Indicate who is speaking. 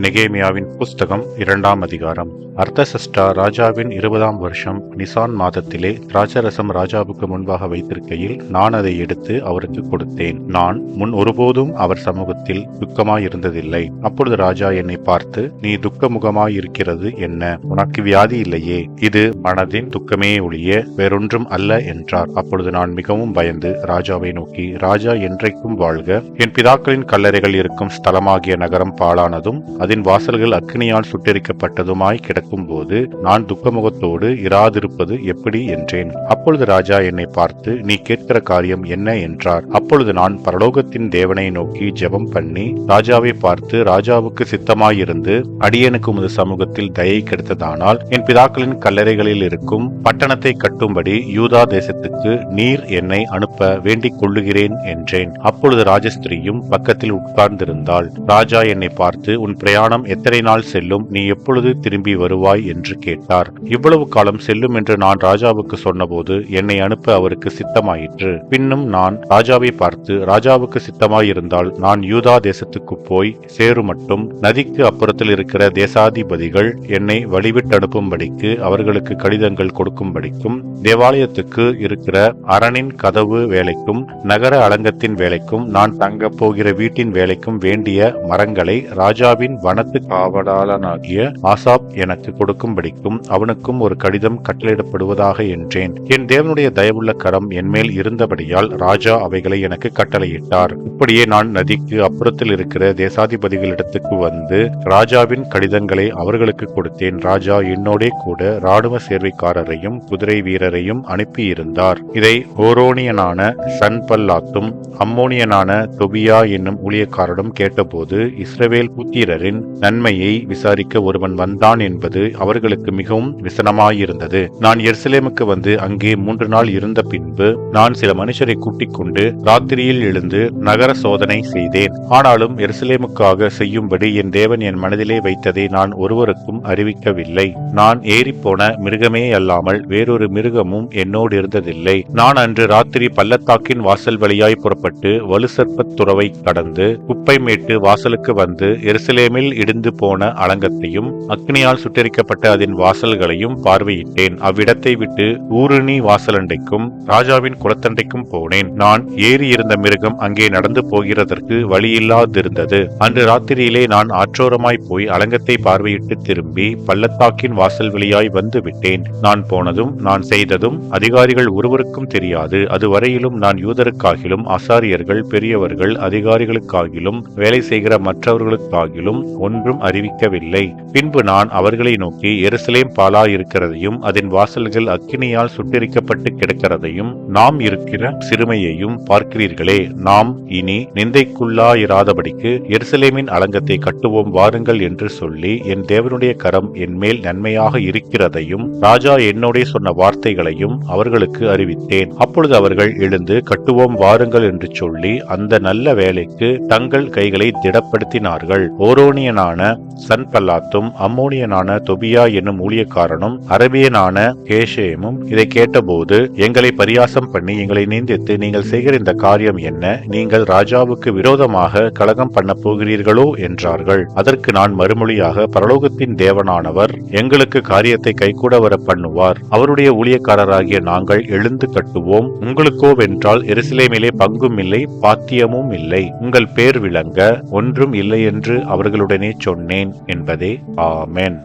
Speaker 1: நெகேமியாவின் புஸ்தகம் 2ஆம் அதிகாரம். அர்தசஷ்டா ராஜாவின் 20ஆம் வருஷம் நிசான் மாதத்திலே திராட்சரசம் ராஜாவுக்கு முன்பாக வைத்திருக்கையில் நான் அதை எடுத்து அவருக்கு கொடுத்தேன். நான் முன் ஒருபோதும் அவர் சமூகத்தில் துக்கமாயிருந்ததில்லை. அப்பொழுது ராஜா என்னை பார்த்து, நீ துக்கமுகமாயிருக்கிறது என்ன? உனக்கு வியாதி இல்லையே, இது மனதின் துக்கமே ஒழிய வேறொன்றும் அல்ல என்றார். அப்பொழுது நான் மிகவும் பயந்து ராஜாவை நோக்கி, ராஜா என்றைக்கும் வாழ்க, என் பிதாக்களின் கல்லறைகள் இருக்கும் ஸ்தலமாகிய நகரம் பாழானதும் அதன் வாசல்கள் அக்கினியால் சுட்டெரிக்கப்பட்டதுமாய் கிடக்கும் போது நான் துக்கமுகத்தோடு இராதிருப்பது எப்படி என்றேன். அப்பொழுது ராஜா என்னை பார்த்து, நீ கேட்கிற காரியம் என்ன என்றார். அப்பொழுது நான் பரலோகத்தின் தேவனை நோக்கி ஜெபம் பண்ணி ராஜாவை பார்த்து, ராஜாவுக்கு சித்தமாயிருந்து அடியேனுக்கு உமது சமூகத்தில் தயை கிடைத்ததானால் என் பிதாக்களின் கல்லறைகளில் இருக்கும் பட்டணத்தை கட்டும்படி யூதா தேசத்துக்கு நீர் என்னை அனுப்ப வேண்டிக் கொள்ளுகிறேன் என்றேன். அப்பொழுது ராஜஸ்திரியும் பக்கத்தில் உட்கார்ந்திருந்தாள். ராஜா என்னை பார்த்து, உன் பிரயாணம் எத்தனை நாள் செல்லும்? நீ எப்பொழுது திரும்பி வருவாய் என்று கேட்டார். இவ்வளவு காலம் செல்லும் என்று நான் ராஜாவுக்கு சொன்னபோது என்னை அனுப்ப அவருக்கு சித்தமாயிற்று. பின்னும் நான் ராஜாவை பார்த்து, ராஜாவுக்கு சித்தமாயிருந்தால் நான் யூதா தேசத்துக்கு போய் சேரும் மட்டும் நதிக்கு அப்புறத்தில் இருக்கிற தேசாதிபதிகள் என்னை வழிவிட்டு அனுப்பும்படிக்கு அவர்களுக்கு கடிதங்கள் கொடுக்கும்படிக்கும் தேவாலயத்துக்கு இருக்கிற அரணின் கதவு வேலைக்கும் நகர அலங்கத்தின் வேலைக்கும் நான் தங்க போகிற வீட்டின் வேலைக்கும் வேண்டிய மரங்களை ராஜாவின் வனத்து காவலாளனாகிய ஆசாப் எனக்கு கொடுக்கும்படிக்கும் அவனுக்கும் ஒரு கடிதம் கட்டளையிடப்படுவதாக என்றேன். என் தேவனுடைய தயவுள்ள கரம் என்மேல் இருந்தபடியால் ராஜா அவைகளை எனக்கு கட்டளையிட்டார். இப்படியே நான் நதிக்கு அப்புறத்தில் இருக்கிற தேசாதிபதிகளிடத்துக்கு வந்து ராஜாவின் கடிதங்களை அவர்களுக்கு கொடுத்தேன். ராஜா என்னோடே கூட ராணுவ சேர்வைக்காரரையும் குதிரை வீரரையும் அனுப்பியிருந்தார். இதை ஓரோனியனான சன்பல்லாத்தும் அம்மோனியனான தொபியா என்னும் ஊழியக்காரனும் கேட்டபோது, இஸ்ரவேல் புத்திரரின் நன்மையை விசாரிக்க ஒருவன் வந்தான் என்பது அவர்களுக்கு மிகவும் விசனமாயிருந்தது. நான் எருசலேமுக்கு வந்து அங்கே 3 நாள் இருந்த பின்பு நான் சில மனுஷரை கூட்டிக் கொண்டு ராத்திரியில் எழுந்து நகர சோதனை செய்தேன். ஆனாலும் எருசலேமுக்காக செய்யும்படி என் தேவன் என் மனதிலே வைத்ததை நான் ஒருவருக்கும் அறிவிக்கவில்லை. நான் ஏறிப்போன மிருகமே அல்லாமல் வேறொரு மிருகமும் என்னோடு இருந்ததில்லை. நான் அன்று ராத்திரி பள்ளத்தாக்கின் வாசல் வழியாய் புறப்பட்டு வலுசற்பத் துறவை கடந்து குப்பை மேட்டு வாசலுக்கு வந்து எருசலேமில் இடிந்து போன அலங்கத்தையும் அக்னியால் சுட்டெரிக்கப்பட்ட அதன் வாசல்களையும் பார்வையிட்டேன். அவ்விடத்தை விட்டு ஊருணி வாசலண்டைக்கும் ராஜாவின் குளத்தண்டைக்கும் போனேன். நான் ஏறி இருந்த மிருகம் அங்கே நடந்து போகிறதற்கு வழியில்லாதிருந்தது. அன்று ராத்திரியிலே நான் ஆற்றோரமாய் போய் அலங்கத்தை பார்வையிட்டு திரும்பி பள்ளத்தாக்கின் வாசல் வழியாய் வந்து விட்டேன். நான் போனதும் நான் செய்ததும் அதிகாரிகள் ஒருவருக்கும் தெரியாது. அதுவரையிலும் நான் யூதருக்காகிலும் ஆசாரியர்கள் பெரியவர்கள் அதிகாரிகளுக்காகிலும் வேலை செய்கிற மற்றவர்களுக்காகிலும் ஒன்றும் அறிவிக்கவில்லை. பின்பு நான் அவர்களை நோக்கி, எருசலேம் பாழா இருக்கிறதையும் அதன் வாசல்கள் அக்கினியால் சுட்டெரிக்கப்பட்டு கிடக்கிறதையும் நாம் இருக்கிற சிறுமையையும் பார்க்கிறீர்களே. நாம் இனி நிந்தைக்குள்ளாயிராதபடிக்கு எருசலேமின் அலங்கத்தை கட்டுவோம் வாருங்கள் என்று சொல்லி என் தேவனுடைய கரம் என் மேல் நன்மையாக இருக்கிறதையும் ராஜா என்னோடே சொன்ன வார்த்தைகளையும் அவர்களுக்கு அறிவித்தேன். அப்பொழுது அவர்கள் எழுந்து கட்டுவோம் வாருங்கள் என்று சொல்லி அந்த நல்ல வேலைக்கு தங்கள் கைகளை திடப்படுத்தினார்கள். ஓரோனியனான சன்பல்லாத்தும் அம்மோனியனான தொபியா என்னும் ஊழியக்காரனும் அரபியனான கேஷேமும் இதை கேட்டபோது எங்களை பரியாசம் பண்ணி எங்களை நிந்தித்து, நீங்கள் செய்கிற இந்த காரியம் என்ன? நீங்கள் ராஜாவுக்கு விரோதமாக கலகம் பண்ண போகிறீர்களோ என்றார்கள். அதற்கு நான் மறுமொழியாக, பரலோகத்தின் தேவனானவர் எங்களுக்கு காரியத்தை கைகூட வர பண்ணுவார். அவருடைய ஊழியக்காரராகிய நாங்கள் எழுந்து கட்டுவோம். உங்களுக்கோ வென்றால் எருசலேமிலே பங்கும் இல்லை பாத்தியமும் இல்லை. உங்கள் பேர் விளங்க ஒன்றும் இல்லை என்று அவர்களுடனே சொன்னேன் என்பதே. ஆமென்.